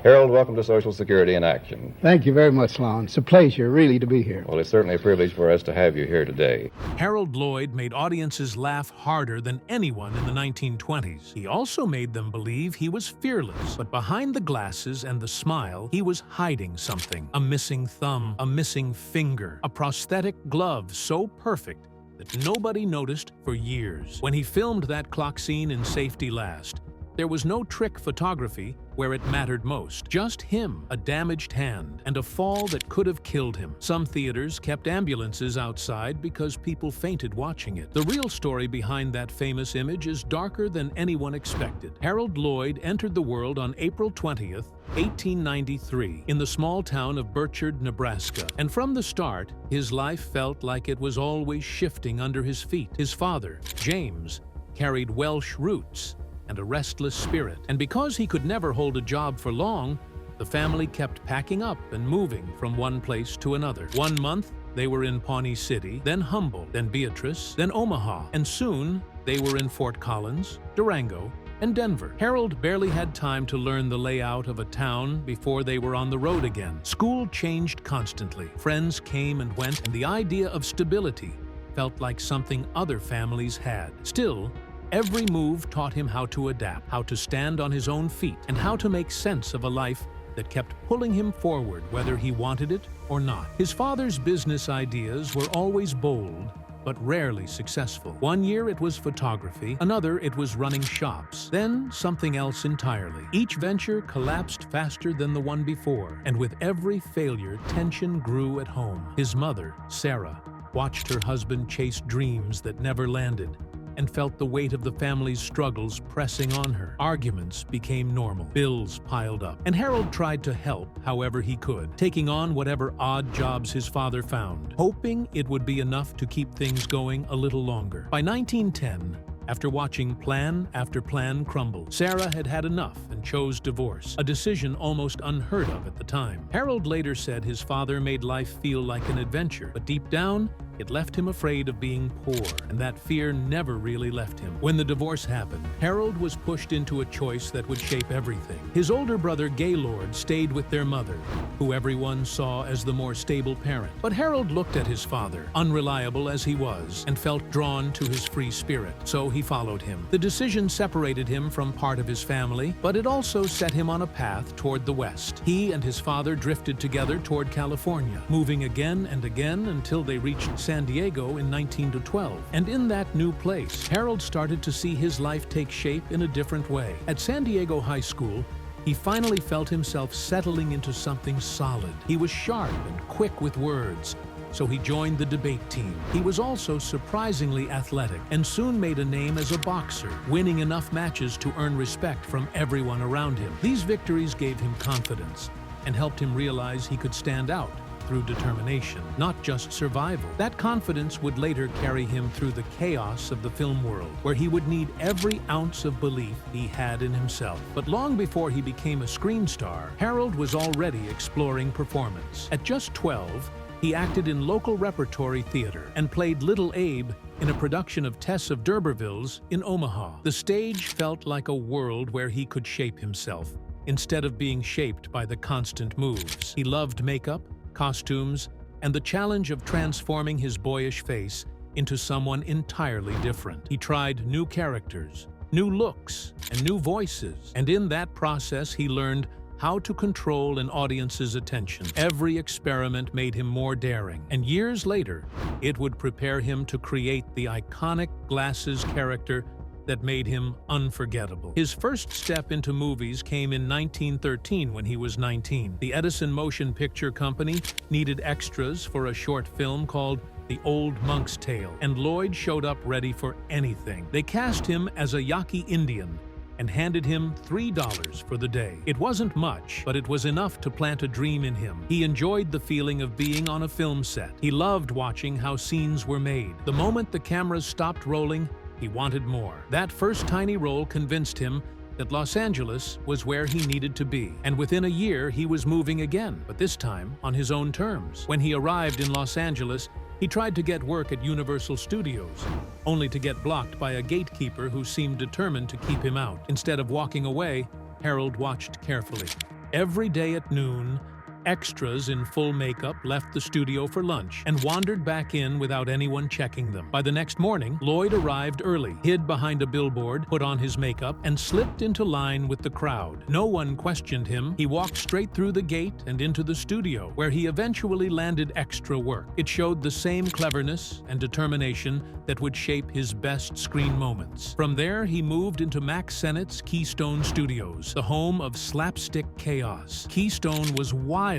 Harold, welcome to Social Security in Action. Thank you very much, Lon. It's a pleasure, really, to be here. Well, it's certainly a privilege for us to have you here today. Harold Lloyd made audiences laugh harder than anyone in the 1920s. He also made them believe he was fearless. But behind the glasses and the smile, he was hiding something. A missing thumb, a missing finger, a prosthetic glove so perfect that nobody noticed for years. When he filmed that clock scene in Safety Last, there was no trick photography where it mattered most. Just him, a damaged hand, and a fall that could have killed him. Some theaters kept ambulances outside because people fainted watching it. The real story behind that famous image is darker than anyone expected. Harold Lloyd entered the world on April 20th, 1893, in the small town of Burchard, Nebraska. And from the start, his life felt like it was always shifting under his feet. His father, James, carried Welsh roots and a restless spirit. And because he could never hold a job for long, the family kept packing up and moving from one place to another. One month, they were in Pawnee City, then Humboldt, then Beatrice, then Omaha, and soon they were in Fort Collins, Durango, and Denver. Harold barely had time to learn the layout of a town before they were on the road again. School changed constantly. Friends came and went, and the idea of stability felt like something other families had. Still, every move taught him how to adapt, how to stand on his own feet, and how to make sense of a life that kept pulling him forward whether he wanted it or not. His father's business ideas were always bold, but rarely successful. One year it was photography, another it was running shops, then something else entirely. Each venture collapsed faster than the one before, and with every failure, tension grew at home. His mother, Sarah, watched her husband chase dreams that never landed, and felt the weight of the family's struggles pressing on her. Arguments became normal. Bills piled up. And Harold tried to help however he could, taking on whatever odd jobs his father found, hoping it would be enough to keep things going a little longer. By 1910, after watching plan after plan crumble, Sarah had had enough and chose divorce, a decision almost unheard of at the time. Harold later said his father made life feel like an adventure, but deep down, it left him afraid of being poor, and that fear never really left him. When the divorce happened, Harold was pushed into a choice that would shape everything. His older brother, Gaylord, stayed with their mother, who everyone saw as the more stable parent. But Harold looked at his father, unreliable as he was, and felt drawn to his free spirit, so he followed him. The decision separated him from part of his family, but it also set him on a path toward the West. He and his father drifted together toward California, moving again and again until they reached San Diego in 1912. And in that new place, Harold started to see his life take shape in a different way. At San Diego High School, he finally felt himself settling into something solid. He was sharp and quick with words, so he joined the debate team. He was also surprisingly athletic and soon made a name as a boxer, winning enough matches to earn respect from everyone around him. These victories gave him confidence and helped him realize he could stand out through determination, not just survival. That confidence would later carry him through the chaos of the film world, where he would need every ounce of belief he had in himself. But long before he became a screen star, Harold was already exploring performance. At just 12, he acted in local repertory theater and played Little Abe in a production of Tess of D'Urberville's in Omaha. The stage felt like a world where he could shape himself, instead of being shaped by the constant moves. He loved makeup, costumes, and the challenge of transforming his boyish face into someone entirely different. He tried new characters, new looks, and new voices, and in that process he learned how to control an audience's attention. Every experiment made him more daring, and years later, it would prepare him to create the iconic glasses character that made him unforgettable. His first step into movies came in 1913 when he was 19. The Edison Motion Picture Company needed extras for a short film called The Old Monk's Tale, and Lloyd showed up ready for anything. They cast him as a Yaqui Indian and handed him $3 for the day. It wasn't much, but it was enough to plant a dream in him. He enjoyed the feeling of being on a film set. He loved watching how scenes were made. The moment the cameras stopped rolling, he wanted more. That first tiny role convinced him that Los Angeles was where he needed to be. And within a year, he was moving again, but this time on his own terms. When he arrived in Los Angeles, he tried to get work at Universal Studios, only to get blocked by a gatekeeper who seemed determined to keep him out. Instead of walking away, Harold watched carefully. Every day at noon, extras in full makeup left the studio for lunch and wandered back in without anyone checking them. By the next morning, Lloyd arrived early, hid behind a billboard, put on his makeup, and slipped into line with the crowd. No one questioned him. He walked straight through the gate and into the studio, where he eventually landed extra work. It showed the same cleverness and determination that would shape his best screen moments. From there, he moved into Max Sennett's Keystone Studios, the home of slapstick chaos. Keystone was wild.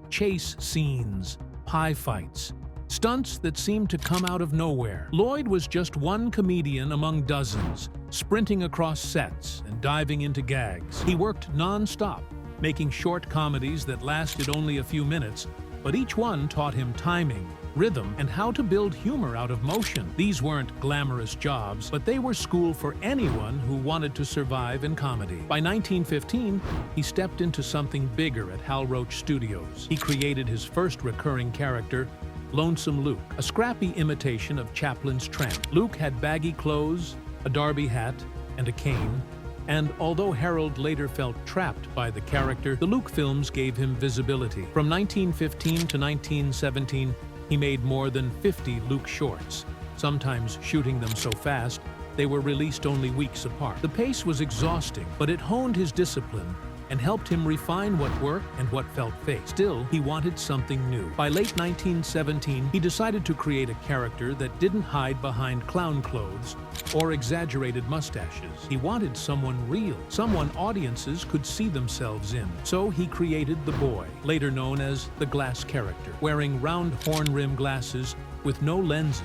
Chase scenes, pie fights, stunts that seemed to come out of nowhere. Lloyd was just one comedian among dozens, sprinting across sets and diving into gags. He worked non-stop, making short comedies that lasted only a few minutes, but each one taught him timing, rhythm, and how to build humor out of motion. These weren't glamorous jobs, but they were school for anyone who wanted to survive in comedy. By 1915, he stepped into something bigger at Hal Roach Studios. He created his first recurring character, Lonesome Luke, a scrappy imitation of Chaplin's tramp. Luke had baggy clothes, a derby hat, and a cane, and although Harold later felt trapped by the character, the Luke films gave him visibility. From 1915 to 1917, he made more than 50 Luke shorts, sometimes shooting them so fast they were released only weeks apart. The pace was exhausting, but it honed his discipline and helped him refine what worked and what felt fake. Still, he wanted something new. By late 1917, he decided to create a character that didn't hide behind clown clothes or exaggerated mustaches. He wanted someone real, someone audiences could see themselves in. So he created the Boy, later known as the Glass character, wearing round horn-rim glasses with no lenses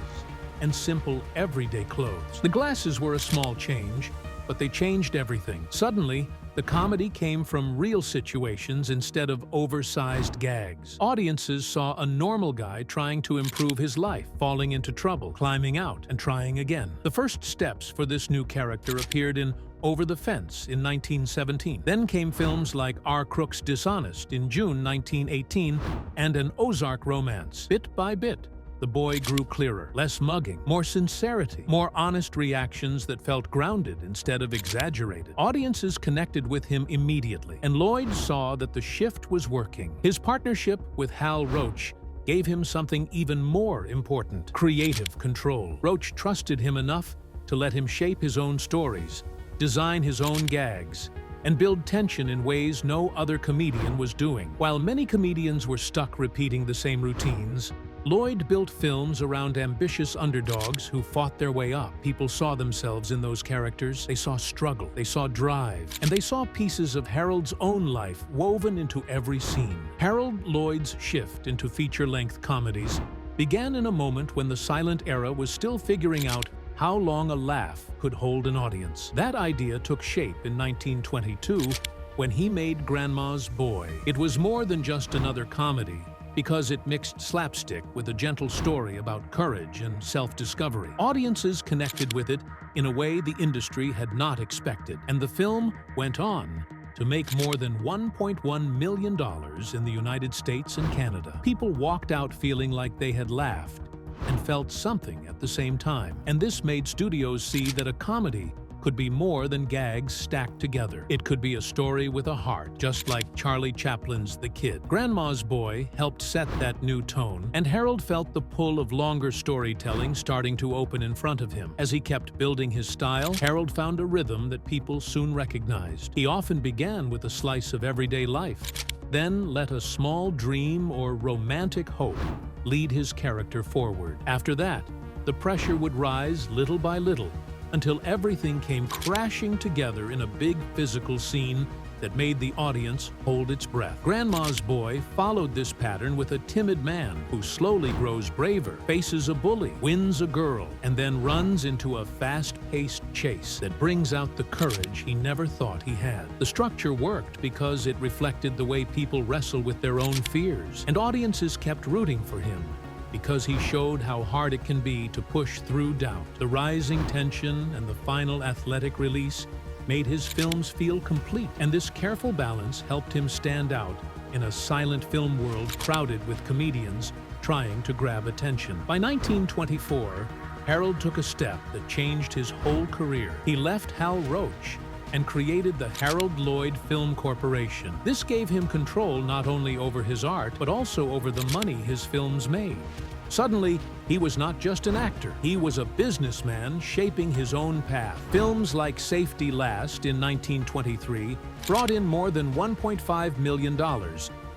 and simple, everyday clothes. The glasses were a small change, but they changed everything. Suddenly, the comedy came from real situations instead of oversized gags. Audiences saw a normal guy trying to improve his life, falling into trouble, climbing out, and trying again. The first steps for this new character appeared in Over the Fence in 1917. Then came films like Our Crooks Dishonest in June 1918 and An Ozark Romance. Bit by bit, the Boy grew clearer, less mugging, more sincerity, more honest reactions that felt grounded instead of exaggerated. Audiences connected with him immediately, and Lloyd saw that the shift was working. His partnership with Hal Roach gave him something even more important: creative control. Roach trusted him enough to let him shape his own stories, design his own gags, and build tension in ways no other comedian was doing. While many comedians were stuck repeating the same routines, Lloyd built films around ambitious underdogs who fought their way up. People saw themselves in those characters. They saw struggle, they saw drive, and they saw pieces of Harold's own life woven into every scene. Harold Lloyd's shift into feature-length comedies began in a moment when the silent era was still figuring out how long a laugh could hold an audience. That idea took shape in 1922 when he made Grandma's Boy. It was more than just another comedy, because it mixed slapstick with a gentle story about courage and self-discovery. Audiences connected with it in a way the industry had not expected, and the film went on to make more than $1.1 million in the United States and Canada. People walked out feeling like they had laughed and felt something at the same time, and this made studios see that a comedy could be more than gags stacked together. It could be a story with a heart, just like Charlie Chaplin's The Kid. Grandma's Boy helped set that new tone, and Harold felt the pull of longer storytelling starting to open in front of him. As he kept building his style, Harold found a rhythm that people soon recognized. He often began with a slice of everyday life, then let a small dream or romantic hope lead his character forward. After that, the pressure would rise little by little, until everything came crashing together in a big physical scene that made the audience hold its breath. Grandma's Boy followed this pattern with a timid man who slowly grows braver, faces a bully, wins a girl, and then runs into a fast-paced chase that brings out the courage he never thought he had. The structure worked because it reflected the way people wrestle with their own fears, and audiences kept rooting for him, because he showed how hard it can be to push through doubt. The rising tension and the final athletic release made his films feel complete, and this careful balance helped him stand out in a silent film world crowded with comedians trying to grab attention. By 1924, Harold took a step that changed his whole career. He left Hal Roach and created the Harold Lloyd Film Corporation. This gave him control not only over his art, but also over the money his films made. Suddenly, he was not just an actor. He was a businessman shaping his own path. Films like Safety Last in 1923 brought in more than $1.5 million,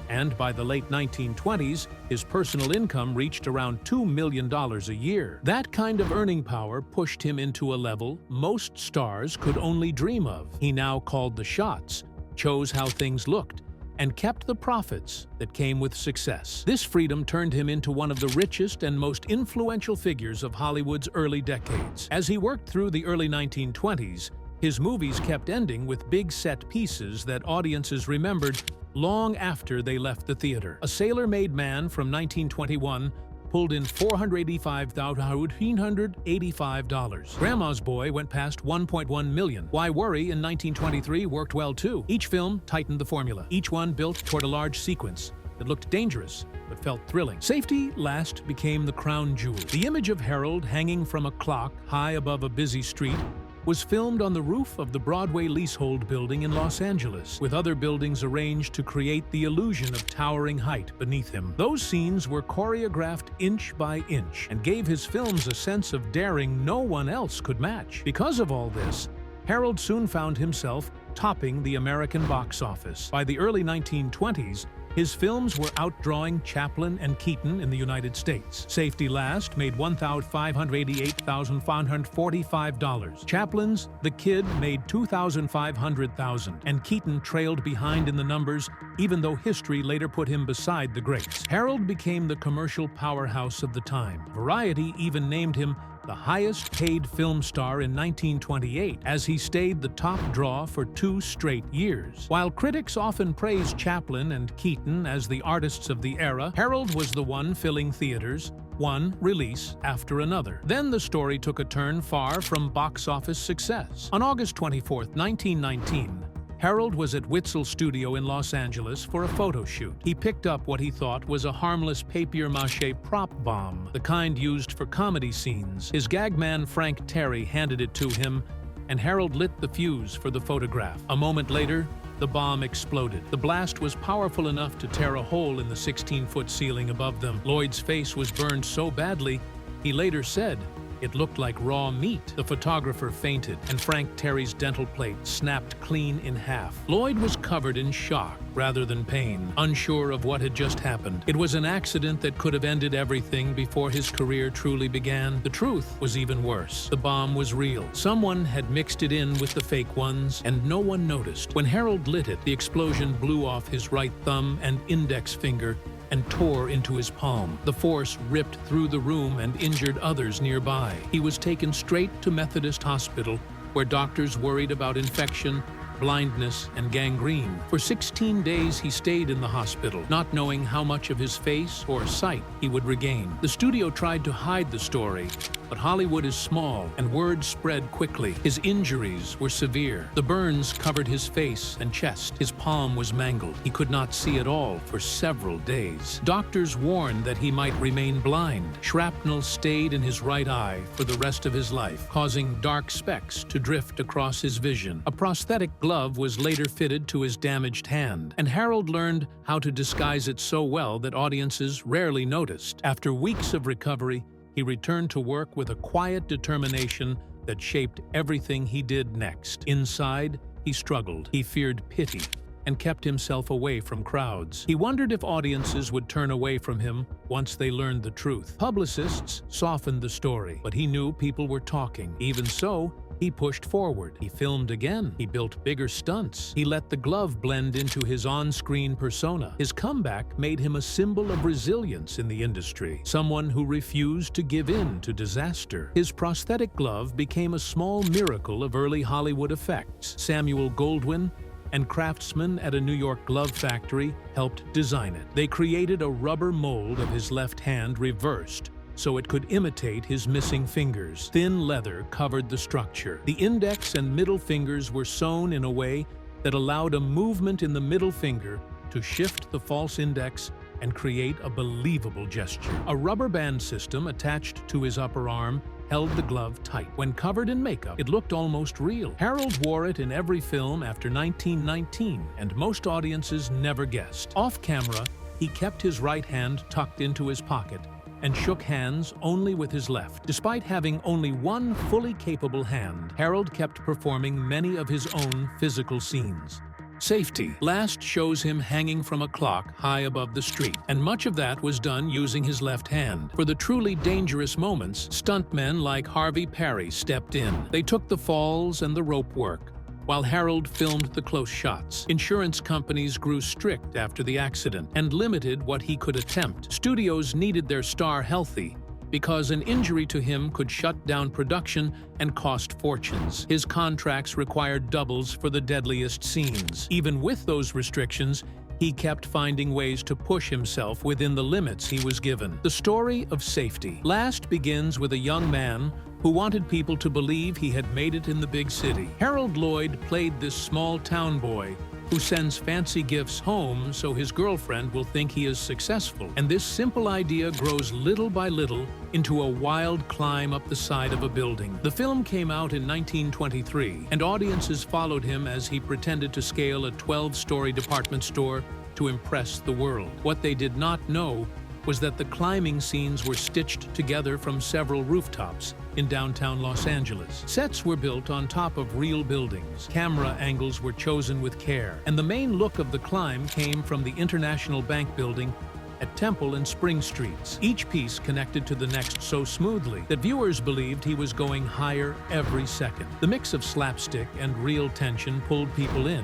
and by the late 1920s, his personal income reached around $2 million a year. That kind of earning power pushed him into a level most stars could only dream of. He now called the shots, chose how things looked, and kept the profits that came with success. This freedom turned him into one of the richest and most influential figures of Hollywood's early decades. As he worked through the early 1920s, his movies kept ending with big set pieces that audiences remembered long after they left the theater. A Sailor-Made Man from 1921 pulled in $485,385. Grandma's Boy went past $1.1 million. Why Worry in 1923 worked well too. Each film tightened the formula. Each one built toward a large sequence that looked dangerous but felt thrilling. Safety Last became the crown jewel. The image of Harold hanging from a clock high above a busy street was filmed on the roof of the Broadway leasehold building in Los Angeles, with other buildings arranged to create the illusion of towering height beneath him. Those scenes were choreographed inch by inch and gave his films a sense of daring no one else could match. Because of all this, Harold soon found himself topping the American box office. By the early 1920s, his films were outdrawing Chaplin and Keaton in the United States. Safety Last made $1,588,545. Chaplin's The Kid made $2,500,000, and Keaton trailed behind in the numbers, even though history later put him beside the greats. Harold became the commercial powerhouse of the time. Variety even named him the highest-paid film star in 1928, as he stayed the top draw for 2 straight years. While critics often praised Chaplin and Keaton as the artists of the era, Harold was the one filling theaters, one release after another. Then the story took a turn far from box office success. On August 24, 1919, Harold was at Witzel Studio in Los Angeles for a photo shoot. He picked up what he thought was a harmless papier-mâché prop bomb, the kind used for comedy scenes. His gag man Frank Terry handed it to him, and Harold lit the fuse for the photograph. A moment later, the bomb exploded. The blast was powerful enough to tear a hole in the 16-foot ceiling above them. Lloyd's face was burned so badly, he later said, "It looked like raw meat." The photographer fainted, and Frank Terry's dental plate snapped clean in half. Lloyd was covered in shock rather than pain, unsure of what had just happened. It was an accident that could have ended everything before his career truly began. The truth was even worse. The bomb was real. Someone had mixed it in with the fake ones, and no one noticed. When Harold lit it, the explosion blew off his right thumb and index finger and tore into his palm. The force ripped through the room and injured others nearby. He was taken straight to Methodist Hospital, where doctors worried about infection, blindness, and gangrene. For 16 days he stayed in the hospital, not knowing how much of his face or sight he would regain. The studio tried to hide the story, but Hollywood is small, and word spread quickly. His injuries were severe. The burns covered his face and chest. His palm was mangled. He could not see at all for several days. Doctors warned that he might remain blind. Shrapnel stayed in his right eye for the rest of his life, causing dark specks to drift across his vision. A prosthetic glove was later fitted to his damaged hand, and Harold learned how to disguise it so well that audiences rarely noticed. After weeks of recovery, he returned to work with a quiet determination that shaped everything he did next. Inside, he struggled. He feared pity and kept himself away from crowds. He wondered if audiences would turn away from him once they learned the truth. Publicists softened the story, but he knew people were talking. Even so, he pushed forward. He filmed again. He built bigger stunts. He let the glove blend into his on-screen persona. His comeback made him a symbol of resilience in the industry, someone who refused to give in to disaster. His prosthetic glove became a small miracle of early Hollywood effects. Samuel Goldwyn and craftsmen at a New York glove factory helped design it. They created a rubber mold of his left hand reversed, so it could imitate his missing fingers. Thin leather covered the structure. The index and middle fingers were sewn in a way that allowed a movement in the middle finger to shift the false index and create a believable gesture. A rubber band system attached to his upper arm held the glove tight. When covered in makeup, it looked almost real. Harold wore it in every film after 1919, and most audiences never guessed. Off camera, he kept his right hand tucked into his pocket and shook hands only with his left. Despite having only one fully capable hand, Harold kept performing many of his own physical scenes. Safety last shows him hanging from a clock high above the street, and much of that was done using his left hand. For the truly dangerous moments, stuntmen like Harvey Perry stepped in. They took the falls and the rope work, while Harold filmed the close shots. Insurance companies grew strict after the accident and limited what he could attempt. Studios needed their star healthy, because an injury to him could shut down production and cost fortunes. His contracts required doubles for the deadliest scenes. Even with those restrictions, he kept finding ways to push himself within the limits he was given. The story of safety last begins with a young man who wanted people to believe he had made it in the big city. Harold Lloyd played this small-town boy who sends fancy gifts home so his girlfriend will think he is successful. And this simple idea grows little by little into a wild climb up the side of a building. The film came out in 1923, and audiences followed him as he pretended to scale a 12-story department store to impress the world. What they did not know was that the climbing scenes were stitched together from several rooftops in downtown Los Angeles. Sets were built on top of real buildings. Camera angles were chosen with care, and the main look of the climb came from the International Bank building at Temple and Spring Streets. Each piece connected to the next so smoothly that viewers believed he was going higher every second. The mix of slapstick and real tension pulled people in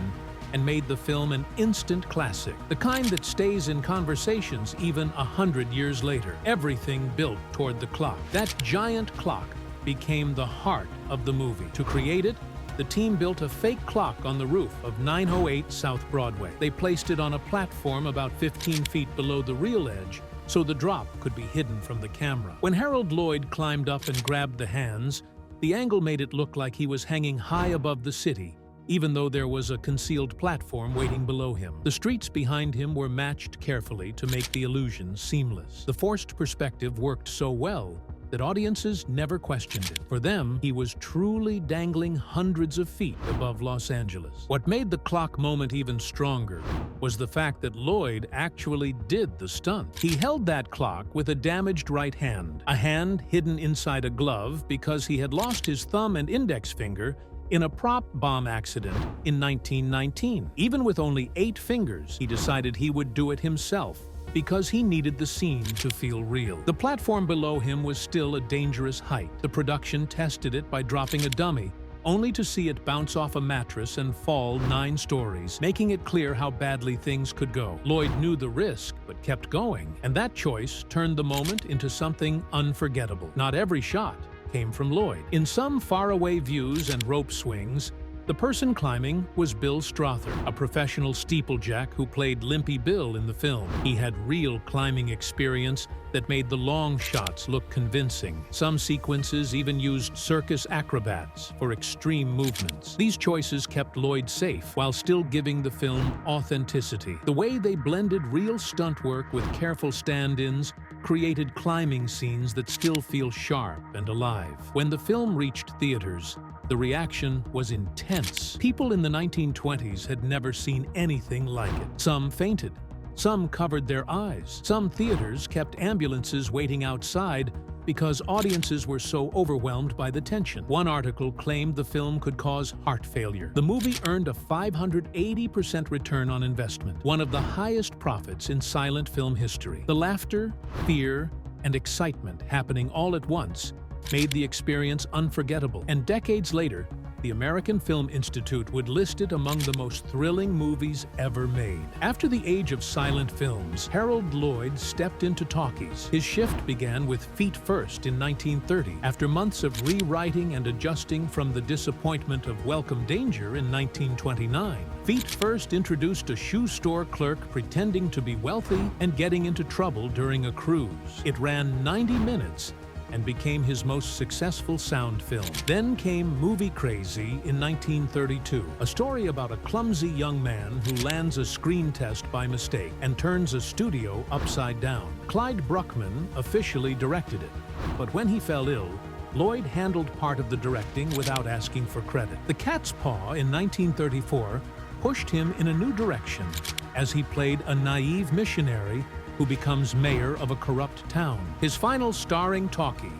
and made the film an instant classic, the kind that stays in conversations even 100 years later. Everything built toward the clock. That giant clock became the heart of the movie. To create it, the team built a fake clock on the roof of 908 South Broadway. They placed it on a platform about 15 feet below the real edge, so the drop could be hidden from the camera. When Harold Lloyd climbed up and grabbed the hands, the angle made it look like he was hanging high above the city, even though there was a concealed platform waiting below him. The streets behind him were matched carefully to make the illusion seamless. The forced perspective worked so well that audiences never questioned it. For them, he was truly dangling hundreds of feet above Los Angeles. What made the clock moment even stronger was the fact that Lloyd actually did the stunt. He held that clock with a damaged right hand, a hand hidden inside a glove because he had lost his thumb and index finger in a prop bomb accident in 1919. Even with only 8 fingers, he decided he would do it himself because he needed the scene to feel real. The platform below him was still a dangerous height. The production tested it by dropping a dummy, only to see it bounce off a mattress and fall 9 stories, making it clear how badly things could go. Lloyd knew the risk, but kept going, and that choice turned the moment into something unforgettable. Not every shot came from Lloyd. In some faraway views and rope swings, the person climbing was Bill Strother, a professional steeplejack who played Limpy Bill in the film. He had real climbing experience that made the long shots look convincing. Some sequences even used circus acrobats for extreme movements. These choices kept Lloyd safe while still giving the film authenticity. The way they blended real stunt work with careful stand-ins created climbing scenes that still feel sharp and alive. When the film reached theaters, the reaction was intense. People in the 1920s had never seen anything like it. Some fainted. Some covered their eyes. Some theaters kept ambulances waiting outside because audiences were so overwhelmed by the tension. One article claimed the film could cause heart failure. The movie earned a 580% return on investment, one of the highest profits in silent film history. The laughter, fear, and excitement happening all at once made the experience unforgettable, and decades later, the American Film Institute would list it among the most thrilling movies ever made. After the age of silent films, Harold Lloyd stepped into talkies. His shift began with Feet First in 1930, after months of rewriting and adjusting from the disappointment of Welcome Danger in 1929. Feet First introduced a shoe store clerk pretending to be wealthy and getting into trouble during a cruise. It ran 90 minutes and became his most successful sound film. Then came Movie Crazy in 1932, a story about a clumsy young man who lands a screen test by mistake and turns a studio upside down. Clyde Bruckman officially directed it, but when he fell ill, Lloyd handled part of the directing without asking for credit. The Cat's Paw in 1934 pushed him in a new direction as he played a naive missionary who becomes mayor of a corrupt town. His final starring talkie,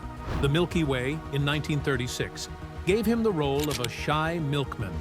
The Milky Way, in 1936, gave him the role of a shy milkman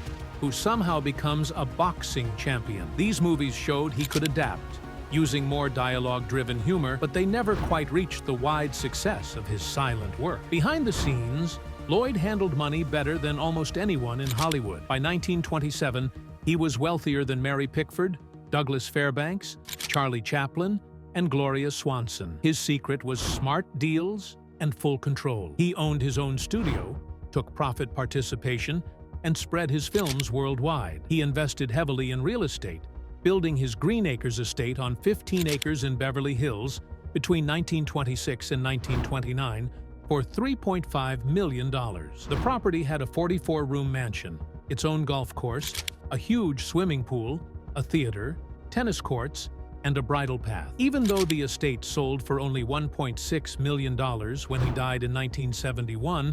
who somehow becomes a boxing champion. These movies showed he could adapt, using more dialogue-driven humor, but they never quite reached the wide success of his silent work. Behind the scenes, Lloyd handled money better than almost anyone in Hollywood. By 1927, he was wealthier than Mary Pickford, Douglas Fairbanks, Charlie Chaplin, and Gloria Swanson. His secret was smart deals and full control. He owned his own studio, took profit participation, and spread his films worldwide. He invested heavily in real estate, building his Green Acres estate on 15 acres in Beverly Hills between 1926 and 1929 for $3.5 million. The property had a 44-room mansion, its own golf course, a huge swimming pool, a theater, tennis courts, and a bridle path. Even though the estate sold for only $1.6 million when he died in 1971,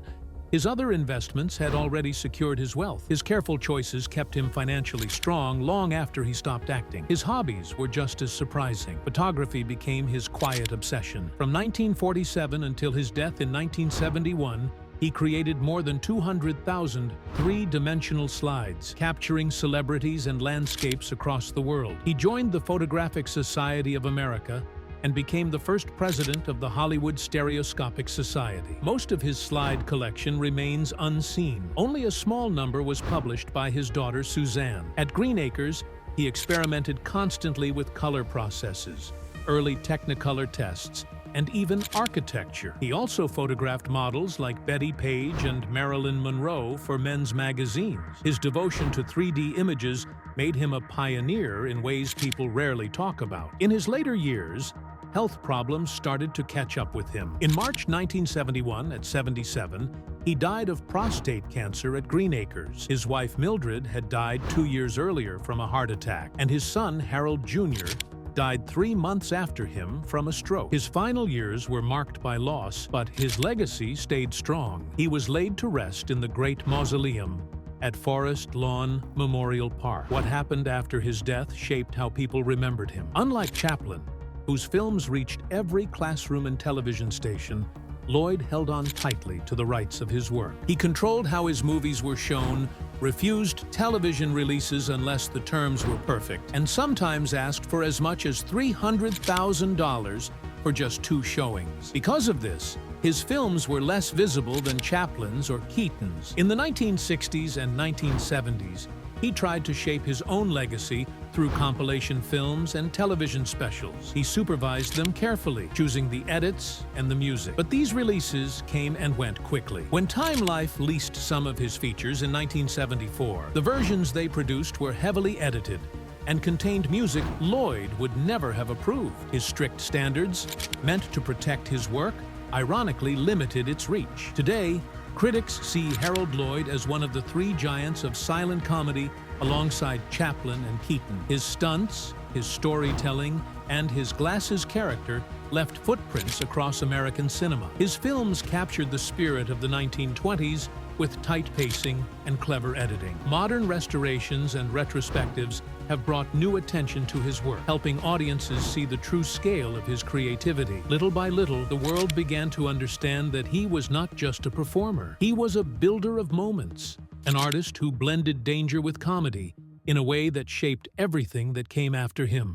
his other investments had already secured his wealth. His careful choices kept him financially strong long after he stopped acting. His hobbies were just as surprising. Photography became his quiet obsession. From 1947 until his death in 1971, he created more than 200,000 three-dimensional slides, capturing celebrities and landscapes across the world. He joined the Photographic Society of America and became the first president of the Hollywood Stereoscopic Society. Most of his slide collection remains unseen. Only a small number was published by his daughter Suzanne. At Green Acres, he experimented constantly with color processes, early Technicolor tests, and even architecture. He also photographed models like Betty Page and Marilyn Monroe for men's magazines. His devotion to 3D images made him a pioneer in ways people rarely talk about. In his later years, health problems started to catch up with him. In March 1971, at 77, he died of prostate cancer at Green Acres. His wife Mildred had died 2 years earlier from a heart attack, and his son Harold Jr. died 3 months after him from a stroke. His final years were marked by loss, but his legacy stayed strong. He was laid to rest in the Great Mausoleum at Forest Lawn Memorial Park. What happened after his death shaped how people remembered him. Unlike Chaplin, whose films reached every classroom and television station, Lloyd held on tightly to the rights of his work. He controlled how his movies were shown, refused television releases unless the terms were perfect, and sometimes asked for as much as $300,000 for just 2 showings. Because of this, his films were less visible than Chaplin's or Keaton's. In the 1960s and 1970s, he tried to shape his own legacy through compilation films and television specials. He supervised them carefully, choosing the edits and the music. But these releases came and went quickly. When Time Life leased some of his features in 1974, the versions they produced were heavily edited and contained music Lloyd would never have approved. His strict standards, meant to protect his work, ironically limited its reach. Today, critics see Harold Lloyd as one of the 3 giants of silent comedy alongside Chaplin and Keaton. His stunts, his storytelling, and his glasses character left footprints across American cinema. His films captured the spirit of the 1920s with tight pacing and clever editing. Modern restorations and retrospectives have brought new attention to his work, helping audiences see the true scale of his creativity. Little by little, the world began to understand that he was not just a performer. He was a builder of moments, an artist who blended danger with comedy in a way that shaped everything that came after him.